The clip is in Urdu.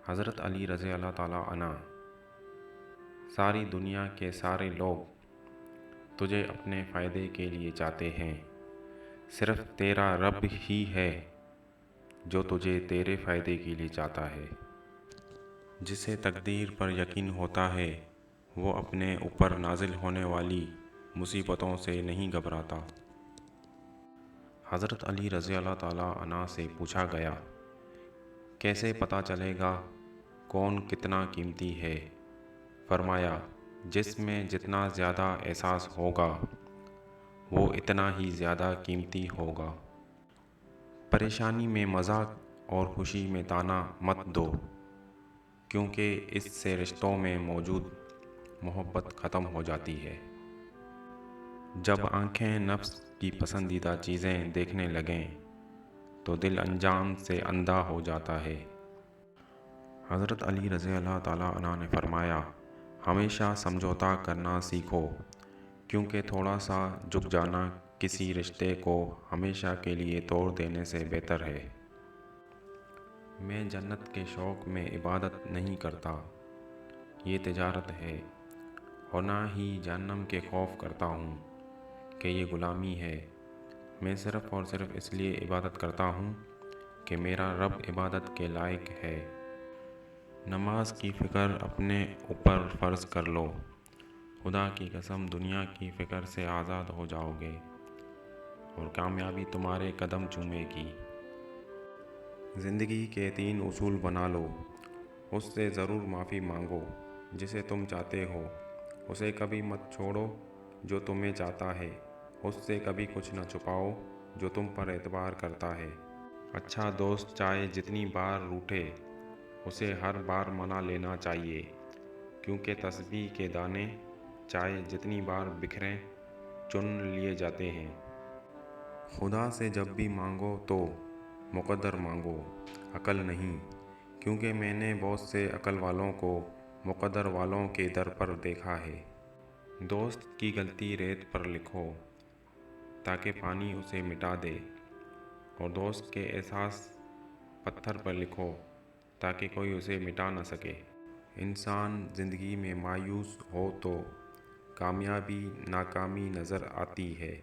حضرت علی رضی اللہ تعالیٰ عنہ: ساری دنیا کے سارے لوگ تجھے اپنے فائدے کے لیے چاہتے ہیں، صرف تیرا رب ہی ہے جو تجھے تیرے فائدے کے لیے چاہتا ہے۔ جسے تقدیر پر یقین ہوتا ہے وہ اپنے اوپر نازل ہونے والی مصیبتوں سے نہیں گھبراتا۔ حضرت علی رضی اللہ تعالیٰ عنہ سے پوچھا گیا، کیسے پتہ چلے گا کون کتنا قیمتی ہے؟ فرمایا، جس میں جتنا زیادہ احساس ہوگا وہ اتنا ہی زیادہ قیمتی ہوگا۔ پریشانی میں مذاق اور خوشی میں طعنہ مت دو، کیونکہ اس سے رشتوں میں موجود محبت ختم ہو جاتی ہے۔ جب آنکھیں نفس کی پسندیدہ چیزیں دیکھنے لگیں تو دل انجام سے اندھا ہو جاتا ہے۔ حضرت علی رضی اللہ تعالیٰ عنہ نے فرمایا، ہمیشہ سمجھوتا کرنا سیکھو، کیونکہ تھوڑا سا جھک جانا کسی رشتے کو ہمیشہ کے لیے توڑ دینے سے بہتر ہے۔ میں جنت کے شوق میں عبادت نہیں کرتا، یہ تجارت ہے، اور نہ ہی جہنم کے خوف کرتا ہوں کہ یہ غلامی ہے۔ میں صرف اور صرف اس لیے عبادت کرتا ہوں کہ میرا رب عبادت کے لائق ہے۔ نماز کی فکر اپنے اوپر فرض کر لو، خدا کی قسم دنیا کی فکر سے آزاد ہو جاؤ گے اور کامیابی تمہارے قدم چومے گی۔ زندگی کے 3 اصول بنا لو، اس سے ضرور معافی مانگو جسے تم چاہتے ہو، اسے کبھی مت چھوڑو جو تمہیں چاہتا ہے، اس سے کبھی کچھ نہ چھپاؤ جو تم پر اعتبار کرتا ہے۔ اچھا دوست چاہے جتنی بار روٹھے اسے ہر بار منا لینا چاہیے، کیونکہ تسبیح کے دانے چاہے جتنی بار بکھریں چن لیے جاتے ہیں۔ خدا سے جب بھی مانگو تو مقدر مانگو، عقل نہیں، کیونکہ میں نے بہت سے عقل والوں کو مقدر والوں کے در پر دیکھا ہے۔ دوست کی غلطی ریت پر لکھو تاکہ پانی اسے مٹا دے، اور دوست کے احساس پتھر پر لکھو تاکہ کوئی اسے مٹا نہ سکے۔ انسان زندگی میں مایوس ہو تو کامیابی ناکامی نظر آتی ہے،